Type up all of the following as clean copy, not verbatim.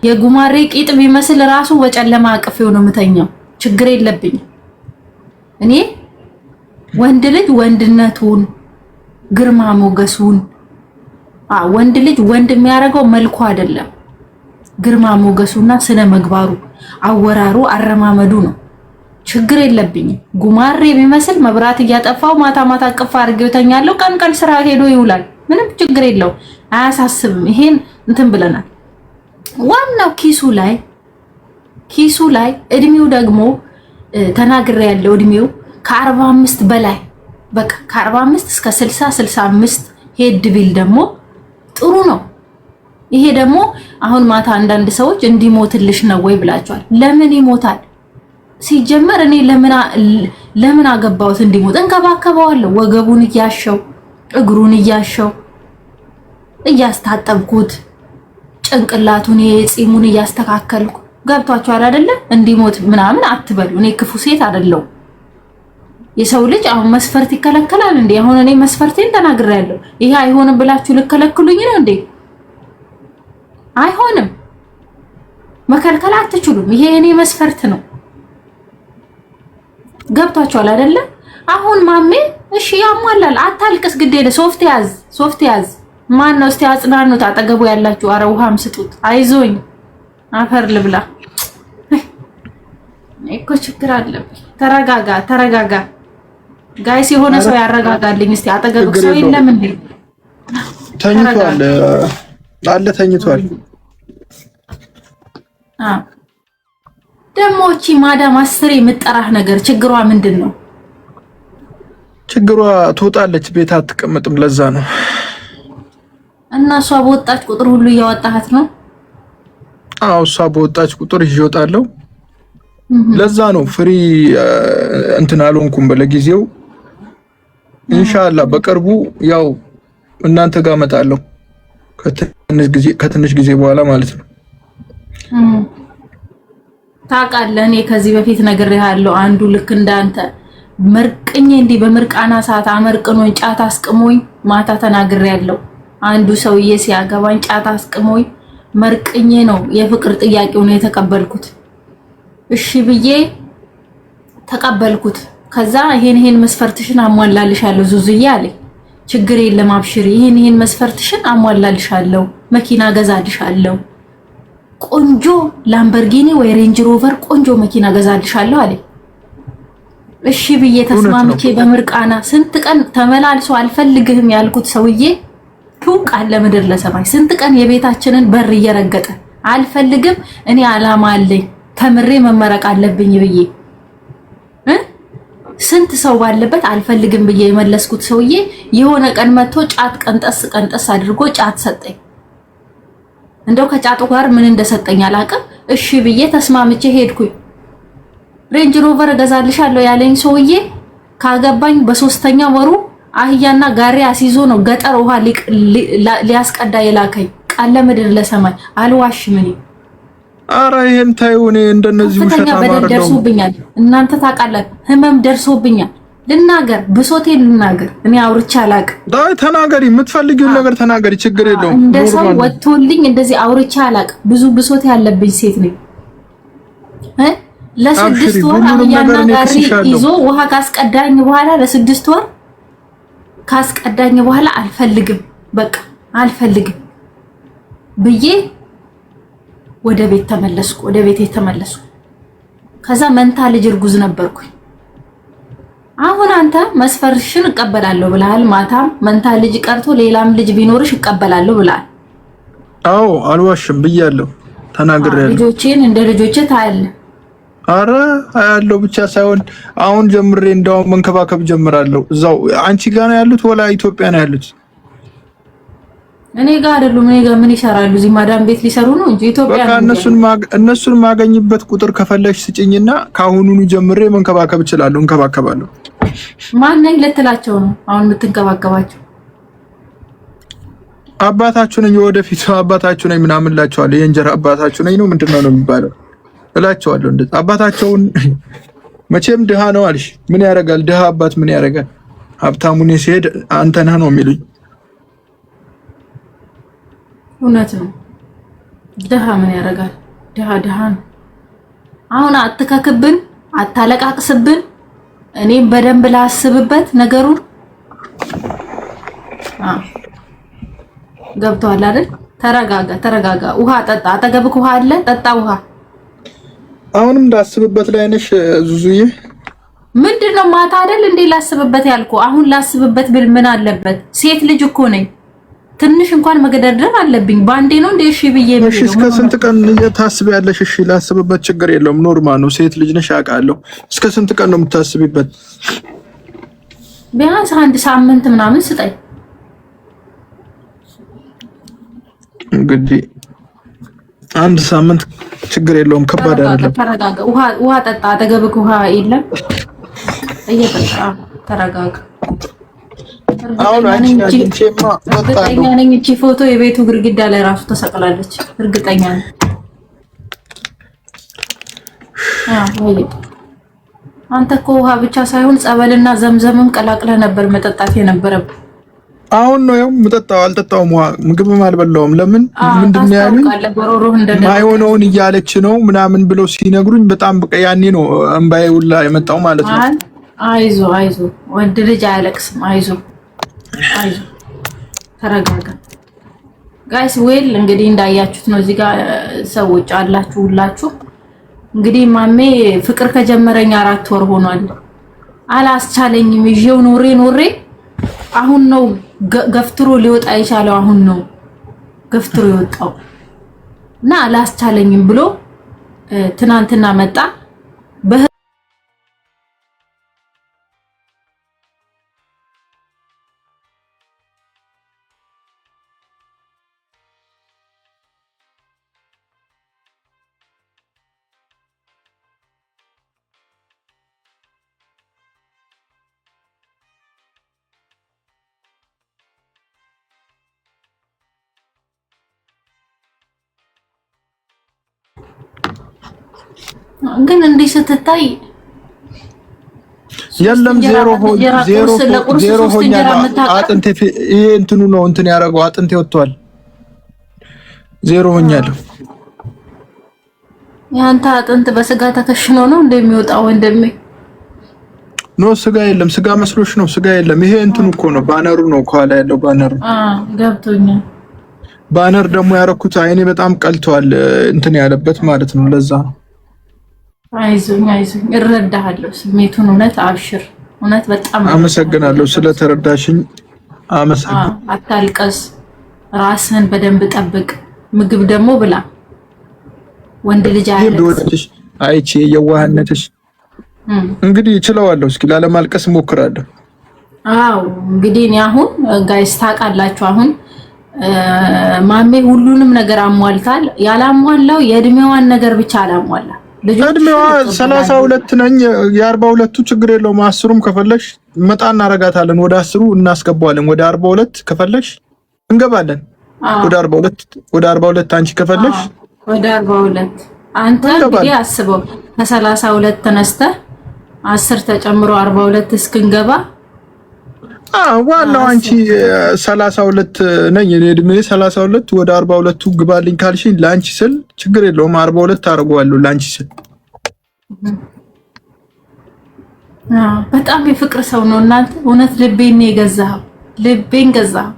የጉማሬ ቂጥ ቢመስል ራሱ በጨለማ አቅፌው ነው የምተኛው። ችግር የለብኝም እኔ ወንድ ልጅ ወንድነቱን ግርማ ሞገሱን ወንድ ልጅ ወንድ የሚያደርገው መልኩ አይደለም፣ ግርማ ሞገሱና ስነ ምግባሩ፣ አወራሩ፣ አረማመዱ ነው። ችግር የለብኝም። ጉማሬ ቢመስል መብራት እያጠፋው ማታ ማታ አቅፍ አድርጌው ተኛለሁ። ቀን ቀን ስራ ሄዶ ይውላል። ምንም ችግር የለው፣ አያሳስብም። ይሄን እንትን ብለናል። ዋናው ኪሱ ላይ እድሜው ደግሞ ተናግሬ ያለው እድሜው ከ45 በላይ በቃ ከ45 እስከ 60 65 ሄድ ቢል ደግሞ ጥሩ ነው። ይሄ ደግሞ አሁን ማታ አንዳንድ ሰዎች እንዲሞትልሽ ነው ወይ ብላችኋል። ለምን ይሞታል? ሲጀመር እኔ ለምን አገባሁት እንዲሞት? እንከባከበዋለሁ። ወገቡን እያሸው እግሩን እያሸው እያስታጠብኩት ጭንቅላቱን የፂሙን እያስተካከልኩ ገብቷችኋል አይደለ? እንዲሞት ምናምን አትበሉ። እኔ ክፉ ሴት አይደለሁ። የሰው ልጅ አሁን መስፈርት ይከለከላል እንዴ? አሁን እኔ መስፈርቴን ተናግሬያለሁ። ይሄ አይሆንም ብላችሁ ልከለክሉኝ ነው እንዴ? አይሆንም፣ መከልከል አትችሉም። ይሄ እኔ መስፈርት ነው። ገብቷችኋል አይደለ? አሁን ማሜ እሺ ያሟላል። አታልቅስ፣ ግድ የለ ሶፍት ያዝ። ማን ነው እስቲ አጽናኑት፣ አጠገቡ ያላችሁ። አረ ውሃም ስጡት። አይዞኝ አፈር ልብላ እኮ ችግር አለብኝ። ተረጋጋ ጋይስ። የሆነ ሰው ያረጋጋልኝ እስቲ። አጠገቡ ሰው የለም እንዴ? ተኝቷል አለ ተኝቷል። ደግሞ እቺ ማዳም አስሬ የምጠራህ ነገር ችግሯ ምንድን ነው? ችግሯ ትወጣለች፣ ቤት አትቀመጥም። ለዛ ነው። እና እሷ በወጣች ቁጥር ሁሉ እያወጣሃት ነው? አዎ እሷ በወጣች ቁጥር ይዤ እወጣለሁ። ለዛ ነው ፍሪ እንትን አልሆንኩም ለጊዜው። ኢንሻአላህ በቅርቡ ያው እናንተ ጋር እመጣለሁ ከትንሽ ጊዜ በኋላ ማለት ነው። ታውቃለህ እኔ ከዚህ በፊት ነግሬሃለሁ። አንዱ ልክ እንዳንተ መርቅኝ እንዲህ በምርቃና ሰዓት አመርቅኖኝ ጫት አስቅሞኝ ማታ ተናግሬያለሁ። አንዱ ሰውዬ ሲያገባኝ ጫት አስቅሞኝ መርቅኜ ነው የፍቅር ጥያቄው ነው የተቀበልኩት። እሺ ብዬ ተቀበልኩት። ከዛ ይሄን መስፈርትሽን አሟላልሻለሁ ዙዙዬ አለኝ። ችግር የለም አብሽሪ፣ ይሄን መስፈርትሽን አሟላልሻለሁ፣ መኪና ገዛልሻለሁ፣ ቆንጆ ላምበርጊኒ ወይ ሬንጅ ሮቨር ቆንጆ መኪና ገዛልሻለሁ አለኝ። እሺ ብዬ ተስማምቼ በምርቃና ስንት ቀን ተመላልሶ አልፈልግህም ያልኩት ሰውዬ ቃል ለምድር ለሰማይ ስንት ቀን የቤታችንን በር እየረገጠ አልፈልግም፣ እኔ አላማ አለኝ ተምሬ መመረቅ አለብኝ ብዬ ስንት ሰው ባለበት አልፈልግም ብዬ የመለስኩት ሰውዬ የሆነ ቀን መጥቶ ጫት ቀንጠስ አድርጎ ጫት ሰጠኝ። እንደው ከጫቱ ጋር ምን እንደሰጠኝ አላውቅም። እሺ ብዬ ተስማምቼ ሄድኩኝ። ሬንጅ ሮቨር ገዛልሻለሁ ያለኝ ሰውዬ ካገባኝ በሶስተኛ ወሩ አህያና ጋሪ አስይዞ ነው ገጠር ውሃ ሊያስቀዳ የላከኝ። ቃል ለምድር ለሰማይ አልዋሽም እኔ። አረ ይሄን ታዩ። እኔ እንደነዚህ ውሸት አማርነው ደርሶብኛል። እናንተ ታውቃላችሁ፣ ህመም ደርሶብኛል። ልናገር፣ ብሶቴን ልናገር። እኔ አውርቼ አላውቅም። ዳይ ተናገሪ፣ የምትፈልጊውን ነገር ተናገሪ፣ ችግር የለውም። እንደሰው ወጥቶልኝ እንደዚህ አውርቼ አላውቅም። ብዙ ብሶት ያለብኝ ሴት ነኝ። ለስድስት ወር አህያና ጋሪ ይዞ ውሃ ካስቀዳኝ በኋላ ለስድስት ወር ካስቀዳኝ በኋላ አልፈልግም፣ በቃ አልፈልግም ብዬ ወደ ቤት ተመለስኩ። ከዛ መንታ ልጅ እርጉዝ ነበርኩኝ። አሁን አንተ መስፈርሽን እቀበላለሁ ብለሃል። ማታም መንታ ልጅ ቀርቶ ሌላም ልጅ ቢኖርሽ እቀበላለሁ ብለሃል። አዎ አልዋሽም ብያለሁ፣ ተናግሬያለሁ። ልጆቼን እንደ ልጆቼ ታያለህ። አረ አያለው ብቻ ሳይሆን አሁን ጀምሬ እንደው መንከባከብ ጀምራለሁ። እዛው አንቺ ጋር ነው ያሉት ወላ ኢትዮጵያ ነው ያሉት? እኔ ጋር አይደሉም። እኔ ጋር ምን ይሰራሉ? እዚህ ማዳም ቤት ሊሰሩ ነው እንጂ ኢትዮጵያ ነው። እነሱን ማገኝበት ቁጥር ከፈለግሽ ስጭኝና ካሁኑኑ ጀምሬ መንከባከብ እችላለሁ። እንከባከባለሁ። ማን ነኝ ልትላቸው ነው አሁን የምትንከባከባቸው? አባታችሁ ነኝ፣ ወደፊት አባታችሁ ነኝ ምናምን እላቸዋለሁ። የእንጀራ አባታችሁ ነኝ ነው ምንድነው ነው የሚባለው እላቸዋለሁ። እንደዛ አባታቸውን መቼም ድሃ ነው አልሽ፣ ምን ያደርጋል ድሃ አባት ምን ያደርጋል? ሀብታሙን ሲሄድ አንተ ነህ ነው የሚሉኝ። እውነት ነው። ድሃ ምን ያደርጋል? ድሃ ነው። አሁን አትከክብን፣ አታለቃቅስብን። እኔም በደንብ ላስብበት ነገሩን። ገብቷል አይደል? ተረጋጋ። ውሃ ጠጣ። አጠገብክ ውሃ አለ፣ ጠጣ ውሃ። አሁንም ላስብበት ላይ ነሽ ዙዙዬ። ምንድነው ማታ አይደል እንዴ ላስብበት ያልኩ? አሁን ላስብበት ብል ምን አለበት? ሴት ልጅ እኮ ነኝ። ትንሽ እንኳን መገደርደር አለብኝ። ባንዴ ነው እንደ እሺ ብዬ ነው። እሺ እስከ ስንት ቀን ታስቢያለሽ? እሺ ላስብበት፣ ችግር የለውም ኖርማል ነው። ሴት ልጅ ነሽ አውቃለሁ። እስከ ስንት ቀን ነው የምታስቢበት? ቢያንስ 1 ሳምንት ምናምን ስጠኝ። እንግዲህ 1 ሳምንት ችግር የለውም። ከባድ አይደለም። ተረጋጋ። ውሃ ጠጣ። አጠገብክ ውሃ የለም? እየጠጣ ተረጋጋ። አሁን እርግጠኛ ነኝ እቺ ፎቶ የቤቱ ግድግዳ ላይ ራሱ ተሰቅላለች። እርግጠኛ ነኝ። አንተ እኮ ውሃ ብቻ ሳይሆን ጸበልና ዘምዘምም ቀላቅለ ነበር መጠጣት የነበረብህ። አሁን ነው የምጠጣው። አልጠጣውም፣ ውሃ ምግብም አልበላውም። ለምን ምንድነው ያሉኝ? ማይሆነውን እያለች ነው ምናምን ብለው ሲነግሩኝ በጣም በቃ ያኔ ነው እንባዬ ሁላ የመጣው ማለት ነው። አይዞ ወንድ ልጅ አያለቅስም። አይዞ ተረጋጋ። ጋይስ ዌል እንግዲህ እንዳያችሁት ነው። እዚህ ጋር ሰዎች አላችሁ ሁላችሁ። እንግዲህ ማሜ ፍቅር ከጀመረኝ 4 ወር ሆኗል። አላስቻለኝም። ይዤው ኖሬ አሁን ነው ገፍትሮ ሊወጣ የቻለው። አሁን ነው ገፍትሮ የወጣው እና አላስቻለኝም ብሎ ትናንትና መጣ። ግን እንዲህ ስትታይ የለም ዜሮ ሆኛል። አጥንቴ ይሄ እንትኑ ነው እንትን ያደረገው አጥንቴ ወጥቷል። ዜሮ ሆኛለሁ። ያንተ አጥንት በስጋ ተከሽኖ ነው እንደሚወጣው ወንድሜ። ኖ ስጋ የለም። ስጋ መስሎሽ ነው? ስጋ የለም። ይሄ እንትኑ እኮ ነው፣ ባነሩ ነው ከኋላ ያለው ባነሩ። ገብቶኛል። ባነር ደግሞ ያረኩት አይኔ በጣም ቀልቷል እንትን ያለበት ማለት ነው። ለዛ ነው። አይዞኝ እረዳሃለሁ ስሜቱን። እውነት አብሽር። እውነት በጣም አመሰግናለሁ ስለተረዳሽኝ። አመሰግናለሁ። አታልቀስ። ራስህን በደንብ ጠብቅ። ምግብ ደግሞ ብላ። ወንድ ልጅ አይደለሽ። አይቼ የዋህነትሽ እንግዲህ እችለዋለሁ። እስኪ ላለማልቀስ እሞክራለሁ። አዎ እንግዲህ እኔ አሁን ጋይስ ታውቃላችሁ፣ አሁን ማሜ ሁሉንም ነገር አሟልታል። ያላሟላው የእድሜዋን ነገር ብቻ አላሟላ። እድሜዋ 32 ነኝ። የ42ቱ ችግር የለውም። 10ሩም ከፈለሽ መጣ እናረጋታለን። ወደ 10ሩ እናስገባዋለን። ወደ 42 ከፈለሽ እንገባለን። ወደ 42 አንቺ ከፈለሽ ወደ 42 አንተ እንግዲህ አስበው ከ32 ተነስተህ 10 ተጨምሮ 42 እስክንገባ ዋናው አንቺ 32 ነኝ እኔ እድሜ 32 ወደ 42ቱ ግባልኝ ካልሽኝ ላንቺ ስል ችግር የለውም 42 አደርገዋለሁ ላንቺ ስል። በጣም የፍቅር ሰው ነው እናንተ። እውነት ልቤን የገዛኸው ልቤን ገዛኸው።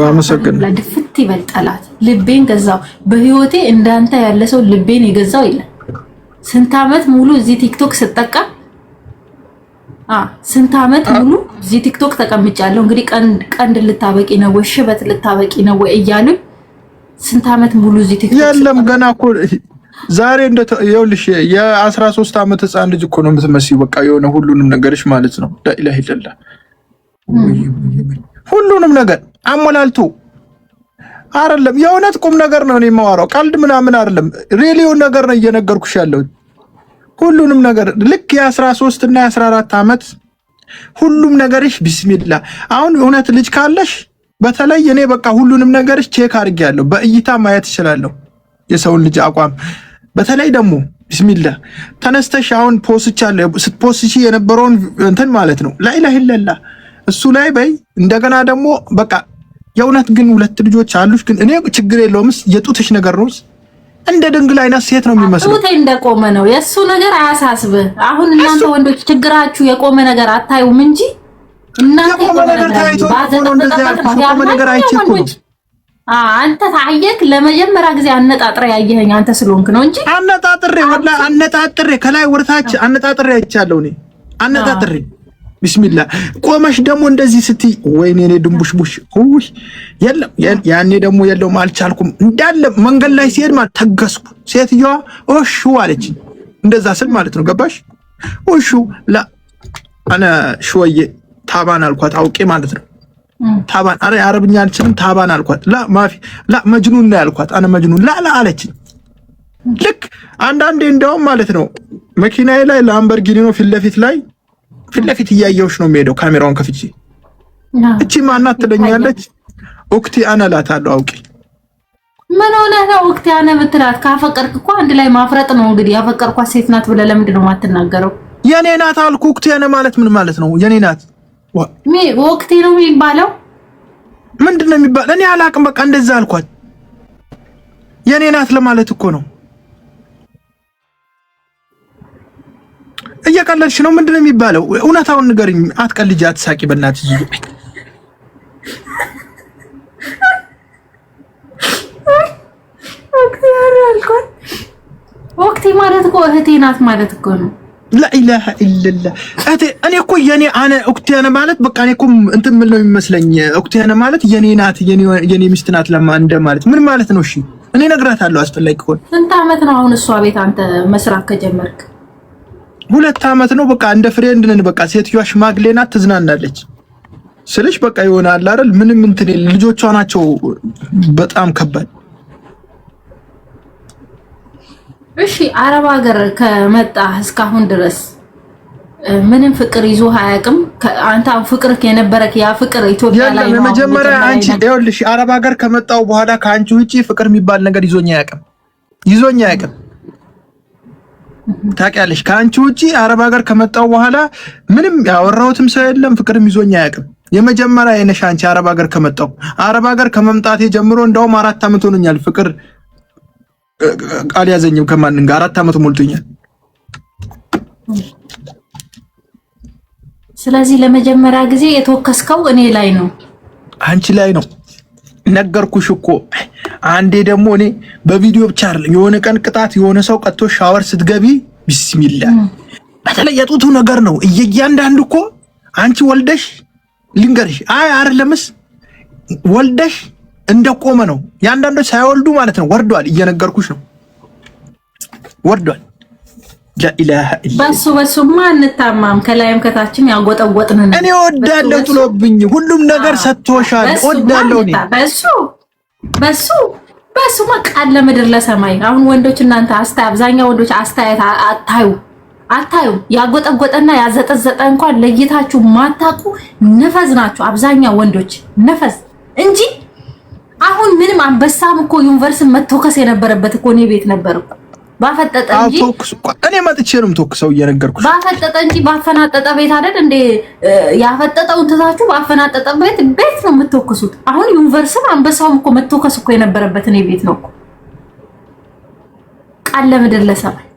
አመሰግናለሁ። ድፍት ይበል ጠላት። ልቤን ገዛው። በህይወቴ እንዳንተ ያለ ሰው ልቤን የገዛው የለም። ስንት ዓመት ሙሉ እዚህ ቲክቶክ ስጠቀም ስንት ዓመት ሙሉ እዚህ ቲክቶክ ተቀምጫለሁ። እንግዲህ ቀንድ ልታበቂ ነው ወይ ሽበት ልታበቂ ነው ወይ እያሉ ስንት ዓመት ሙሉ እዚህ ቲክቶክ የለም። ገና እኮ ዛሬ ይኸውልሽ የ13 ዓመት ህፃን ልጅ እኮ ነው የምትመስዪው። በቃ የሆነ ሁሉንም ነገርሽ ማለት ነው። ላኢላሀ ኢለላህ ሁሉንም ነገር አሞላልቱ አይደለም። የእውነት ቁም ነገር ነው እኔ የማወራው፣ ቀልድ ምናምን አይደለም። ሪሊውን ነገር ነው እየነገርኩሽ ያለው። ሁሉንም ነገር ልክ የ13 እና የ14 ዓመት ሁሉም ነገርሽ ቢስሚላ። አሁን እውነት ልጅ ካለሽ በተለይ እኔ በቃ ሁሉንም ነገርሽ ቼክ አድርጌያለሁ። በእይታ ማየት እችላለሁ የሰውን ልጅ አቋም። በተለይ ደግሞ ቢስሚላ ተነስተሽ አሁን ፖስቻለሁ። ስትፖስቺ የነበረውን እንትን ማለት ነው ላኢላሀ ኢለላህ እሱ ላይ በይ። እንደገና ደግሞ በቃ የእውነት ግን 2 ልጆች አሉሽ። ግን እኔ ችግር የለውምስ የጡትሽ ነገር ነውስ እንደ ድንግል አይነት ሴት ነው የሚመስለው። ጡቴ እንደቆመ ነው የሱ ነገር አያሳስብህ። አሁን እናንተ ወንዶች ችግራችሁ የቆመ ነገር አታዩም እንጂ እናንተ የቆመ ነገር ታይቶ ነው እንደዚህ ያልኩሽ። የቆመ ነገር አይቼ እኮ ነው። አንተ ታየክ ለመጀመሪያ ጊዜ አነጣጥሬ ያየኸኝ አንተ ስለሆንክ ነው እንጂ አነጣጥሬ ወላ አነጣጥሬ ከላይ ወርታች አነጣጥሬ አይቻለሁ እኔ አነጣጥሬ ቢስሚላህ ቆመሽ ደግሞ እንደዚህ ስትይ ወይኔ እኔ ድንቡሽቡሽ ሁይ የለም ያኔ ደግሞ የለውም አልቻልኩም እንዳለ መንገድ ላይ ሲሄድ ማለት ተገስኩ ሴትዮዋ ኦሹ አለች እንደዛ ስል ማለት ነው ገባሽ ኦሹ ላ አና ሾዬ ታባን አልኳት አውቄ ማለት ነው ታባን አረ አረብኛ አልችልም ታባን አልኳት ላ ማፊ ላ መጅኑን ነው ያልኳት አና መጅኑን ላ አለች ልክ አንዳንዴ እንደውም ማለት ነው መኪናዬ ላይ ላምበርጊኒ ነው ፊት ለፊት እያየሁሽ ነው የሚሄደው ካሜራውን ከፍቼ እቺ ማናት ትለኛለች ኦክቲ አና ላታለው አውቂ ምን ሆነ ነው ኦክቲ አና ምትላት ካፈቀርክ እኮ አንድ ላይ ማፍረጥ ነው እንግዲህ ያፈቀርኳት ሴት ናት ብለህ ለምንድን ነው የማትናገረው የኔ ናት አልኩ ኦክቲ አና ማለት ምን ማለት ነው የኔ ናት ኦክቲ ነው የሚባለው ምንድነው የሚባለው እኔ አላቅም በቃ እንደዛ አልኳት የኔ ናት ለማለት እኮ ነው እየቀለድሽ ነው ምንድነው የሚባለው እውነታውን ንገሪኝ አትቀልጂ አትሳቂ በእናትሽ ኦክቲ ማለት እኮ እህቴ ናት ማለት እኮ ነው لا اله الا الله እኔ እኮ የኔ አነ ኦክቲ አነ ማለት በቃ እኔ እኮ እንትን ምን ነው የሚመስለኝ ኦክቲ አነ ማለት የኔ ናት የኔ ሚስት ናት ለማንደ ማለት ምን ማለት ነው እሺ እኔ ነግራታለሁ አስፈላጊ ከሆነ ስንት አመት ነው አሁን እሷ ቤት አንተ መስራት ከጀመርክ 2 አመት ነው በቃ እንደ ፍሬንድ ነን በቃ ሴትዮዋ ሽማግሌ ናት ትዝናናለች ስለሽ በቃ ይሆናል አይደል ምንም እንትን ልጆቿ ናቸው በጣም ከባድ እሺ አረብ ሀገር ከመጣ እስካሁን ድረስ ምንም ፍቅር ይዞ አያውቅም አንተ ፍቅርክ የነበረክ ያ ፍቅር ኢትዮጵያ ላይ ነው መጀመሪያ አንቺ ይኸውልሽ አረብ ሀገር ከመጣው በኋላ ካንቺ ውጪ ፍቅር የሚባል ነገር ይዞኛ አያውቅም ታውቂያለሽ ካንቺ ውጪ አረብ ሀገር ከመጣው በኋላ ምንም ያወራሁትም ሰው የለም ፍቅርም ይዞኛ አያውቅም የመጀመሪያ የነሽ አንቺ አረብ ሀገር ከመጣው አረብ ሀገር ከመምጣቴ ጀምሮ እንደውም 4 አመት ሆኖኛል ፍቅር አልያዘኝም ከማንም ጋር 4 አመት ሞልቶኛል ስለዚህ ለመጀመሪያ ጊዜ የተወከስከው እኔ ላይ ነው አንቺ ላይ ነው ነገርኩሽ እኮ አንዴ ደግሞ እኔ በቪዲዮ ብቻ አይደለም የሆነ ቀን ቅጣት የሆነ ሰው ቀጥቶ ሻወር ስትገቢ ቢስሚላህ በተለይ የጡቱ ነገር ነው እያንዳንዱ እኮ አንቺ ወልደሽ ልንገርሽ አይደለምስ ወልደሽ እንደቆመ ነው ያንዳንዱ ሳይወልዱ ማለት ነው ወርዷል እየነገርኩሽ ነው ወርዷል ላኢላሃ ኢላ በሱማ እንታማም ከላይም ከታችም ያጎጠወጥን ነው እኔ ወዳለው ጥሎብኝ ሁሉም ነገር ሰጥቶሻል ወዳለው ነው በሱ መቃል ለምድር ለሰማይ አሁን ወንዶች እናንተ አብዛኛው ወንዶች አስተያየት አታዩ ያጎጠጎጠና ያዘጠዘጠ እንኳን ለይታችሁ ማታቁ ነፈዝ ናችሁ አብዛኛው ወንዶች ነፈዝ እንጂ አሁን ምንም አንበሳም እኮ ዩኒቨርሲቲ መተከስ የነበረበት እኮ ነው ቤት ነበር ባፈጠጠ እንጂ እኔ መጥቼ ነው ተከሰው እየነገርኩሽ ባፈጠጠ እንጂ ባፈናጠጠ ቤት አይደል እንዴ ያፈጠጠው እንትታችሁ ባፈናጠጠ ቤት ነው የምትወክሱት አሁን ዩኒቨርሲቲ አንበሳውም እኮ መተከስ እኮ የነበረበት ነው ቤት ነው ቃል ለምድር ለሰማይ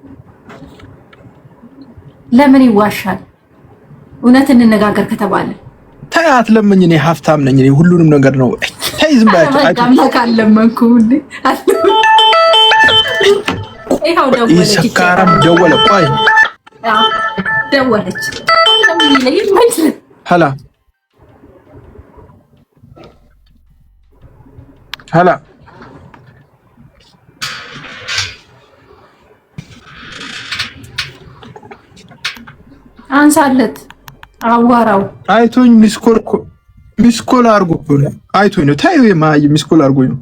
ለምን ይዋሻል እውነት እንነጋገር ከተባለ ታያት ለምን እኔ ሀብታም ነኝ እኔ ሁሉንም ነገር ነው ተይዝም ባያችሁ አምላክ አለመንኩ እንዴ ይሄው ደወለች ይሰካራም ደወለ ቆይ ደወለች ሀላ አንሳለት አዋራው አይቶኝ ሚስኮል አርጎ ነው አይቶኝ ነው ታዩ የማይ ሚስኮል አርጎኝ ነው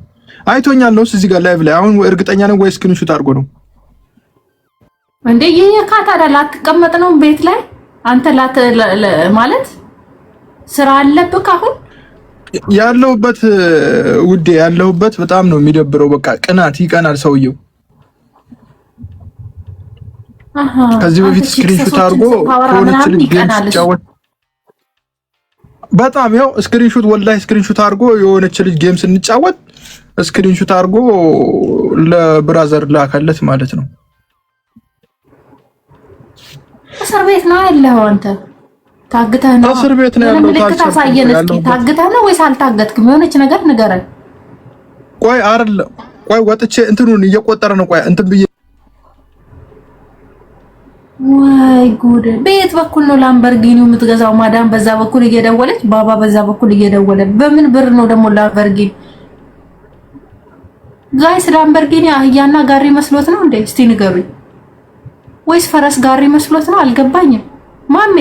አይቶኛል ነው እዚህ ጋር ላይቭ ላይ አሁን እርግጠኛ ነኝ ወይ ስክሪንሾት አርጎ ነው እንዴ የካታዳ ላትቀመጥ ነው ቤት ላይ አንተ ማለት ስራ አለብህ አሁን ያለውበት ውዴ ያለውበት በጣም ነው የሚደብረው በቃ ቅናት ይቀናል ሰውየው ከዚህ በፊት ስክሪንሾት አርጎ ኮኔክት ልጅ ጫወት በጣም ያው ስክሪንሾት ወላሂ ስክሪንሾት አድርጎ የሆነች ልጅ ጌም ስንጫወት ስክሪንሾት አድርጎ ለብራዘር ላከለት ማለት ነው። እስር ቤት ነው ያለው አንተ ታግተህ ነው? እስር ቤት ነው ያለው። ታሳየን እስኪ ታግተህ ነው ወይስ አልታገትክም? የሆነች ነገር ንገረን። ቆይ አይደለም ቆይ ወጥቼ እንትኑን እየቆጠረ ነው። ቆይ እንትን ብዬ ወይ ጉድ! በየት በኩል ነው ላምበርጊኒው የምትገዛው? ማዳም በዛ በኩል እየደወለች ባባ በዛ በኩል እየደወለ በምን ብር ነው ደግሞ ላምበርጊኒ? ጋይስ ላምበርጊኒ አህያና ጋሪ መስሎት ነው እንዴ? እስቲ ንገሩኝ። ወይስ ፈረስ ጋሪ መስሎት ነው? አልገባኝም። ማሜ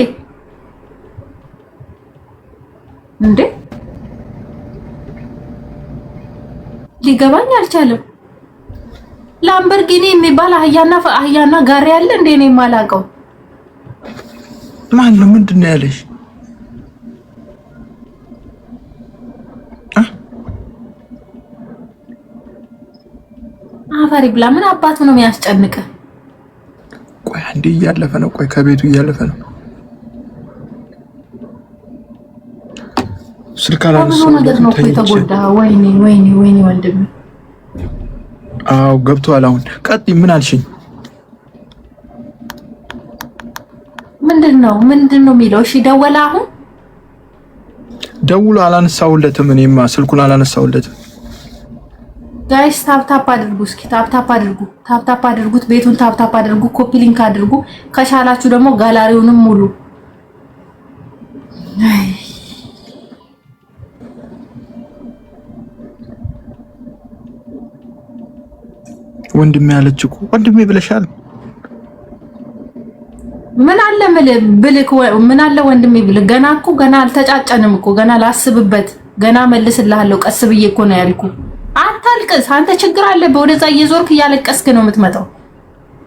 እንዴ ሊገባኝ አልቻለም። ላምበርጊኒ የሚባል አህያና ጋሪ አለ እንዴ? እኔ የማላውቀው ማን ነው? ምንድን ነው ያለሽ? አፈሪ ብላ ምን አባቱ ነው የሚያስጨንቀ? ቆይ አንዴ እያለፈ ነው። ቆይ ከቤቱ እያለፈ ነው። ስልክ አላነሳም ነው የተጎዳ። ወይኔ ወይኔ ወይኔ ወንድም። አዎ ገብቷል። አሁን ቀጥይ። ምን አልሽኝ? ምንድነው የሚለው? እሺ ደወለ። አሁን ደውሎ አላነሳውለትም። እኔማ ስልኩን አላነሳውለትም። ጋይስ ታፕታፕ አድርጉ እስኪ ታፕታፕ አድርጉት። ቤቱን ታፕታፕ አድርጉ። ኮፒ ሊንክ አድርጉ። ከቻላችሁ ደግሞ ጋላሪውንም ሙሉ። ወንድሜ ያለች እኮ ወንድሜ ብለሻል። ምን አለ ብልክ ምን አለ ወንድሜ ብልክ። ገና አልተጫጨንም እኮ ገና ላስብበት። ገና መልስልሃለሁ ቀስ ብዬ እኮ ነው ያልኩ። አታልቅስ አንተ ችግር አለብህ። ወደዛ እየዞርክ እያለቀስክ ነው የምትመጣው።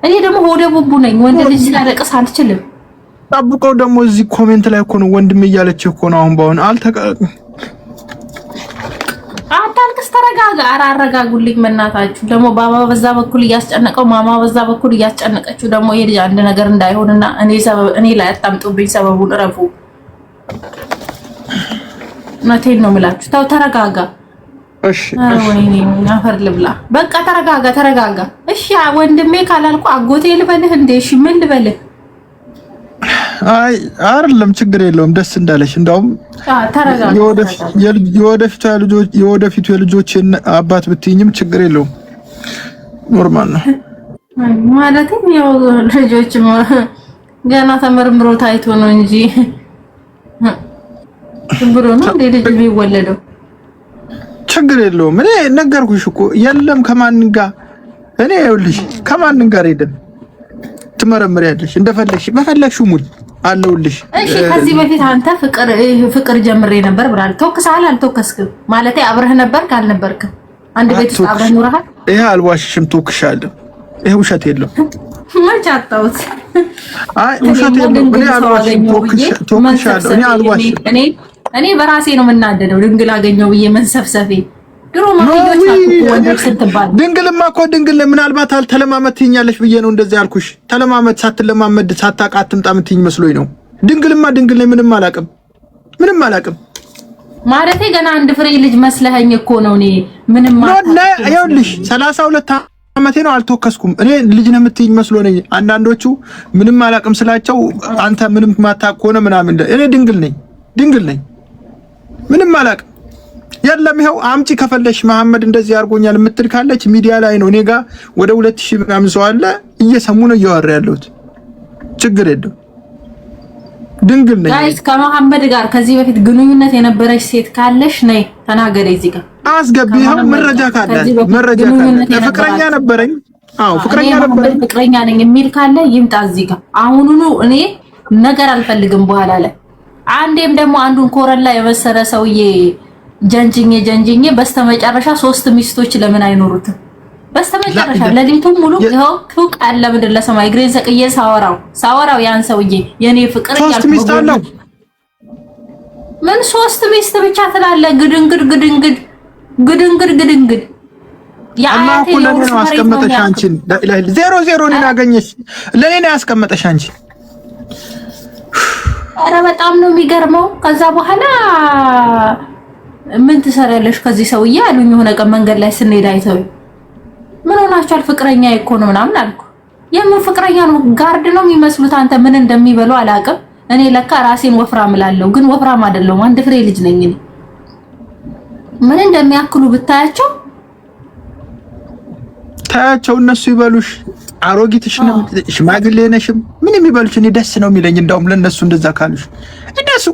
እኔ ደግሞ ሆደ ቡቡ ነኝ። ወንድ ልጅ ሲያለቅስ አልችልም። ጠብቀው ደግሞ እዚህ ኮሜንት ላይ እኮ ነው ወንድሜ እያለች እኮ ነው። አሁን ባሁን አታልቅስ ተረጋጋ። ኧረ አረጋጉልኝ መናታችሁ። ደግሞ ባባ በዛ በኩል እያስጨነቀው ማማ በዛ በኩል እያስጨነቀችው ደግሞ ይሄ ልጅ አንድ ነገር እንዳይሆንና እኔ ላይ አታምጡብኝ። ሰበቡን እረፉ። እውነቴን ነው የምላችሁ። ተው ተረጋጋ። እሺ ወይኔ አፈር ልብላ። በቃ ተረጋጋ። እሺ ወንድሜ ካላልኩ አጎቴ ልበልህ እንዴ? እሺ ምን ልበልህ? አይ አይደለም ችግር የለውም። ደስ እንዳለሽ። እንደውም የወደፊቱ የልጆችን አባት ብትይኝም ችግር የለውም። ኖርማል ነው ማለት ያው ልጆች ገና ተመርምሮ ታይቶ ነው እንጂ ብሎ ነው እንዴ ልጅ የሚወለደው? ችግር የለውም። እኔ ነገርኩሽ እኮ የለም ከማን ጋር እኔ ይኸውልሽ ከማን ጋር ሄደን ትመረምሪያለሽ። እንደፈለግሽ በፈለግሽው ሙድ አለውልሽ። እሺ ከዚህ በፊት አንተ ፍቅር ጀምሬ ነበር ብራል። ተወክሳል አልተወከስክም? ማለቴ አብረህ ነበር ካልነበርክ አንድ ቤት ውስጥ አብረህ ኑረሃል? ይሄ አልዋሽሽም፣ ተወክሻለሁ። ይሄ ውሸት የለውም። መች አጣሁት? አይ ውሸት የለውም። እኔ አልዋሽም፣ ተወክሻለሁ። እኔ አልዋሽም። እኔ በራሴ ነው የምናደደው። ድንግል አገኘው ብዬ መንሰፍሰፌ ድሮ ማይጆች አጥቁ ወንዶች ስትባል ድንግልማ እኮ ድንግል ምናልባት አልተለማመድ ትይኛለሽ ብዬ ነው እንደዚህ ያልኩሽ። ተለማመድ ሳትለማመድ ሳታውቅ አትምጣ የምትይኝ መስሎኝ ነው። ድንግልማ ድንግል ምንም አላውቅም ማለቴ ገና አንድ ፍሬ ልጅ መስለኸኝ እኮ ነው። እኔ ምንም ይኸውልሽ 32 ዓመቴ ነው፣ አልተወከስኩም። እኔ ልጅ ነው የምትይኝ መስሎ ነኝ። አንዳንዶቹ ምንም አላውቅም ስላቸው አንተ ምንም ማታውቅ ከሆነ ምናምን እኔ ድንግል ነኝ ምንም አላውቅም። የለም ይኸው አምጪ ከፈለሽ መሐመድ እንደዚህ አድርጎኛል የምትል ካለች ሚዲያ ላይ ነው። እኔ ጋር ወደ 2000 ምናምን ሰው አለ እየሰሙ ነው እያወራ ያለሁት። ችግር የለም ድንግል ነኝ። ጋይስ ከመሐመድ ጋር ከዚህ በፊት ግንኙነት የነበረች ሴት ካለሽ ነይ ተናገሪ። እዚህ ጋር አስገቢ። ይኸው መረጃ ካለ ፍቅረኛ ነበረኝ። አዎ ፍቅረኛ ነኝ የሚል ካለ ይምጣ እዚህ ጋር አሁኑኑ። እኔ ነገር አልፈልግም በኋላ ላይ አንዴም ደግሞ አንዱን ኮረላ የመሰለ ሰውዬ ጀንጅኜ በስተመጨረሻ 3 ሚስቶች ለምን አይኖሩትም? በስተመጨረሻ ለሊቱም ሙሉ ይኸው ፉቅ አለ ምድር ለሰማይ ግሬ ዘቅዬ ሳወራው ያን ሰውዬ የኔ ፍቅር ያልኩ ምን 3 ሚስት ብቻ ትላለ? ግድንግድ ያአቴ ነው ያስቀመጠሽ አንቺን 00 ነው ያገኘሽ። ለኔ ነው ያስቀመጠሽ አንቺ ኧረ በጣም ነው የሚገርመው። ከዛ በኋላ ምን ትሰሪያለሽ ከዚህ ሰውዬ አሉኝ። የሆነ ቀን መንገድ ላይ ስንሄድ አይተው ምን ሆናችኋል? ፍቅረኛ እኮ ነው ምናምን አልኩ። የምን ፍቅረኛ ነው? ጋርድ ነው የሚመስሉት። አንተ ምን እንደሚበሉ አላውቅም። እኔ ለካ ራሴን ወፍራም እላለሁ፣ ግን ወፍራም አይደለሁም። አንድ ፍሬ ልጅ ነኝ እኔ። ምን እንደሚያክሉ ብታያቸው ታያቸው። እነሱ ይበሉሽ አሮጊትሽ ነው ሽማግሌ ነሽም ምን የሚበሉሽ እኔ ደስ ነው የሚለኝ። እንደውም ለነሱ እንደዛ ካሉሽ እነሱ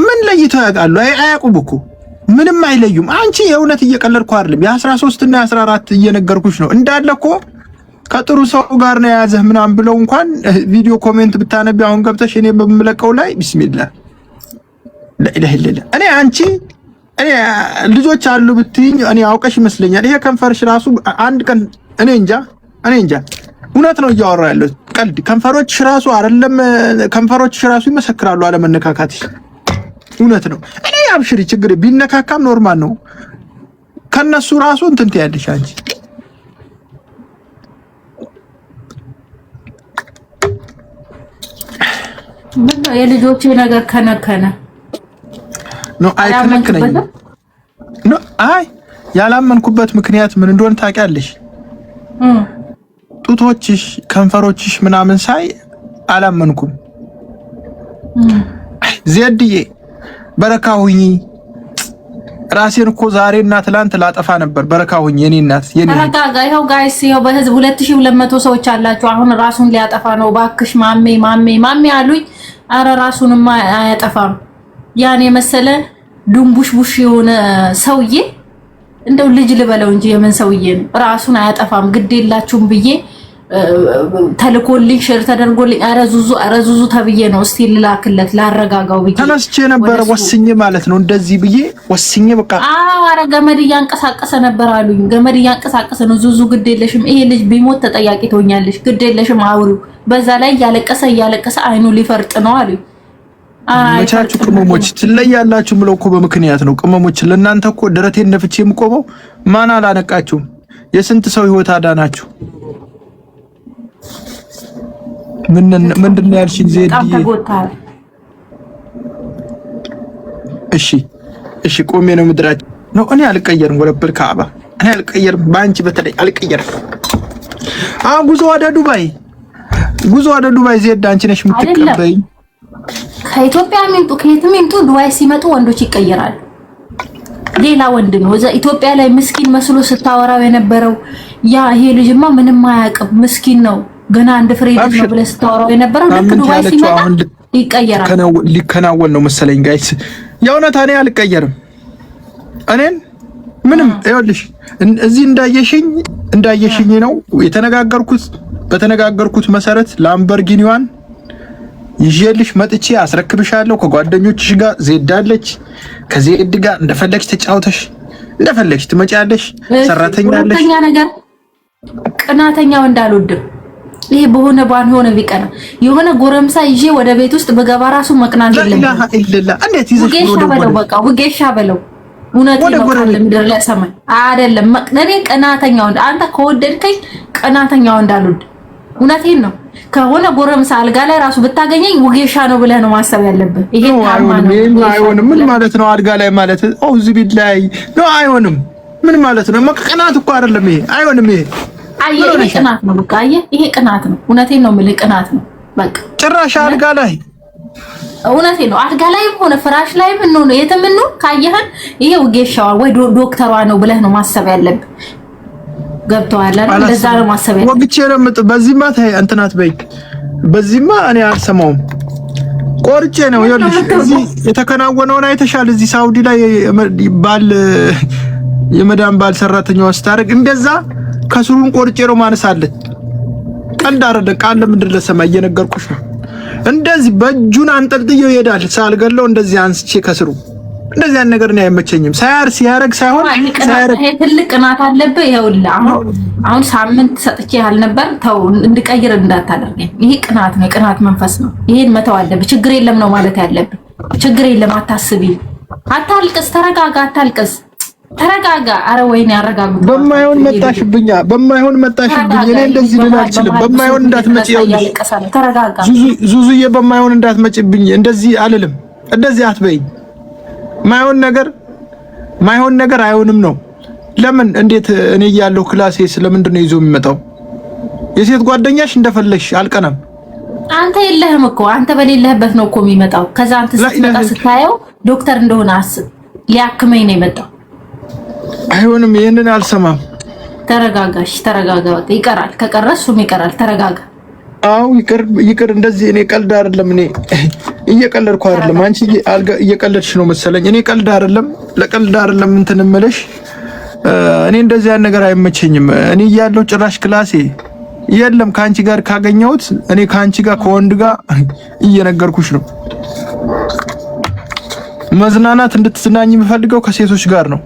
ምን ለይተው ያውቃሉ? አያውቁም እኮ ምንም አይለዩም። አንቺ የእውነት እየቀለድኩ አይደለም። የ13 እና የ14 እየነገርኩሽ ነው። እንዳለ እኮ ከጥሩ ሰው ጋር ነው የያዘህ ምናምን ብለው እንኳን ቪዲዮ ኮሜንት ብታነቢ አሁን ገብተሽ እኔ በምለቀው ላይ ቢስሚላህ ለኢላህ እኔ አንቺ እኔ ልጆች አሉ ብትይኝ እኔ አውቀሽ ይመስለኛል። ይሄ ከንፈርሽ ራሱ አንድ ቀን እኔ እንጃ እውነት ነው እያወራ ያለው ቀልድ። ከንፈሮችሽ ራሱ አይደለም ከንፈሮችሽ ራሱ ይመሰክራሉ አለመነካካትሽ። እውነት ነው። እኔ አብሽሪ ችግር ቢነካካም ኖርማል ነው። ከነሱ ራሱ እንትን ትያለሽ አንቺ። ምን ነው የልጆቼ ነገር ከነከነ ነው? አይ ከነከነኝ ነው። አይ ያላመንኩበት ምክንያት ምን እንደሆነ ታውቂያለሽ? ጡቶችሽ ከንፈሮችሽ ምናምን ሳይ አላመንኩም። ዜድዬ በረካ ሁኚ። ራሴን እኮ ዛሬና ትላንት ላጠፋ ነበር። በረካ ሁኚ የኔ እናት የኔ ተረጋጋ። ይኸው ጋይስ ይኸው በህዝብ 2200 ሰዎች አላችሁ። አሁን ራሱን ሊያጠፋ ነው። ባክሽ ማሜ አሉኝ። አረ ራሱንማ አያጠፋም። ያን የመሰለ ዱንቡሽቡሽ የሆነ ሰውዬ እንደው ልጅ ልበለው እንጂ የምን ሰውዬ ነው? ራሱን አያጠፋም። ግድ የላችሁም ብዬ ተልኮልኝ ሼር ተደርጎልኝ አረዙዙ ተብዬ ነው። እስቲ ልላክለት ላረጋጋው ብዬ ተነስቼ ነበር። ወስኜ ማለት ነው እንደዚህ ብዬ ወስኜ በቃ አረ ገመድ እያንቀሳቀሰ ነበር አሉኝ። ገመድ እያንቀሳቀሰ ነው። ዙዙ ግድ የለሽም፣ ይሄ ልጅ ቢሞት ተጠያቂ ትሆኛለሽ። ግድ የለሽም አውሪው። በዛ ላይ እያለቀሰ አይኑ ሊፈርጥ ነው አሉኝ። መቻቹ ቅመሞች ትለያላችሁ ብለው እኮ በምክንያት ነው። ቅመሞች ለእናንተ እኮ ደረቴን ነፍቼ የምቆመው ማን አላነቃችሁም? የስንት ሰው ህይወት አዳናችሁ። ምንድነው ያልሽኝ? ዜድዬ እሺ ቆሜ ነው ምድራች ነው። እኔ አልቀየርም። ወለበል ካዕባ እኔ አልቀየርም። በአንቺ በተለይ አልቀየርም። ጉዞ ወደ ዱባይ ዜድ አንቺ ነሽ የምትቀበይኝ። ከኢትዮጵያ ሚንጡ ከየትም ሚንጡ ዱባይ ሲመጡ ወንዶች ይቀየራሉ። ሌላ ወንድ ነው። እዛ ኢትዮጵያ ላይ ምስኪን መስሎ ስታወራው የነበረው ያ ይሄ ልጅማ ምንም አያውቅም ምስኪን ነው ገና አንድ ፍሬ ልጅ ነው ብለህ ስታወራው የነበረው ልክ ዱባይ ሲመጣ ይቀየራል። ሊከናወን ነው መሰለኝ ጋይስ። የእውነት እኔ አልቀየርም። እኔን ምንም ይኸውልሽ እዚህ እንዳየሽኝ ነው የተነጋገርኩት። በተነጋገርኩት መሰረት ላምበርጊኒዋን ይዤልሽ መጥቼ አስረክብሻለሁ። ከጓደኞችሽ ጋር ዜዳለች። ከዜድ ጋር እንደፈለግሽ ተጫውተሽ እንደፈለግሽ ትመጪያለሽ። ሰራተኛ አለሽ። ሁለተኛ ነገር ቅናተኛው እንዳልወድም ይሄ በሆነ ባልሆነ ቢቀና የሆነ ጎረምሳ ይዤ ወደ ቤት ውስጥ በገባ ራሱ መቅናት የለም። እንዴት ይዘሽ በለው በቃ ውጌሻ በለው። እውነት ነው ካለ ምድር ላይ ሰማይ አይደለም። መቅነኔ ቅናተኛው አንተ ከወደድከኝ ቅናተኛው እንዳልወድ እውነቴን ነው። ከሆነ ጎረምሳ አልጋ ላይ ራሱ ብታገኘኝ ውጌሻ ነው ብለህ ነው ማሰብ ያለብህ። ይሄ ታማ ነው። አይሆንም። ምን ማለት ነው? አልጋ ላይ ማለት እዚህ ቤት ላይ ነው። አይሆንም። ምን ማለት ነው? ቅናት እኮ አይደለም ይሄ። አይሆንም። ይሄ ይሄ ቅናት ነው። በቃ ይሄ ቅናት ነው። እውነቴን ነው የምልህ ቅናት ነው። በቃ ጭራሽ አልጋ ላይ እውነቴን ነው። አልጋ ላይም ሆነ ፍራሽ ላይም ነው የትም ነው ካየህን ይሄ ውጌሻዋ ወይ ዶክተሯ ነው ብለህ ነው ማሰብ ያለብህ። ገብቶሃል አይደል? ለዛ ነው ማሰብ ያለብህ። ወግቼ ለምጥ በዚህማ ታይ እንትናት በይ። በዚህማ እኔ አልሰማውም። ቆርጬ ነው ይኸውልሽ። እዚህ የተከናወነውን አይተሻል። እዚህ ሳውዲ ላይ የመዳን ባል ሰራተኛዋ ስታረግ እንደዛ ከስሩን ቆርጬ ነው ማነሳለት። ቀልድ አይደለም። ቃል ምንድን ለሰማይ እየነገርኩሽ ነው። እንደዚህ በእጁን አንጠልጥየው ይሄዳል። ሳልገለው እንደዚህ አንስቼ ከስሩ እንደዚህ ያን ነገር ነው አይመቸኝም። ሲያረግ ሳይሆን ይሄ ትልቅ ቅናት አለበት። ይኸውልህ አሁን ሳምንት ሰጥቼ ያልነበር ተው እንድቀይር እንዳታደርገኝ። ይሄ ቅናት ነው፣ የቅናት መንፈስ ነው። ይሄን መተው አለብህ። ችግር የለም ነው ማለት ያለብህ። ችግር የለም አታስቢ፣ አታልቅስ፣ ተረጋጋ፣ አታልቅስ። ተረጋጋ። አረ ወይኔ ያረጋጉ። በማይሆን መጣሽብኛ፣ በማይሆን መጣሽብኝ። እኔ እንደዚህ ልል አልችልም። በማይሆን እንዳትመጪ ይኸውልሽ፣ ተረጋጋ ዙዙዬ፣ በማይሆን እንዳትመጪብኝ። እንደዚህ አልልም፣ እንደዚህ አትበይኝ። ማይሆን ነገር አይሆንም ነው። ለምን እንዴት እኔ እያለሁ ክላሴ ስለምንድን ነው ይዞ የሚመጣው? የሴት ጓደኛሽ እንደፈለግሽ አልቀናም። አንተ የለህም እኮ አንተ በሌለህበት ነው እኮ የሚመጣው። ከዛ አንተ ስትመጣ ስታየው ዶክተር እንደሆነ አስብ። ሊያክመኝ ነው የመጣው። አይሆንም፣ ይሄንን አልሰማም። ተረጋጋሽ፣ ተረጋጋ። ይቀራል፣ ከቀረሱም ይቀራል። ተረጋጋ። አው ይቅር። እንደዚህ እኔ ቀልድ አይደለም። እኔ እየቀለድኩ አይደለም። አንቺ እየቀለድሽ ነው መሰለኝ። እኔ ቀልድ አይደለም፣ ለቀልድ አይደለም እንትን እምልሽ። እኔ እንደዚህ ያን ነገር አይመቸኝም። እኔ እያለሁ ጭራሽ ክላሴ የለም። ከአንቺ ጋር ካገኘሁት እኔ ከአንቺ ጋር ከወንድ ጋር እየነገርኩሽ ነው። መዝናናት እንድትዝናኝ የምፈልገው ከሴቶች ጋር ነው።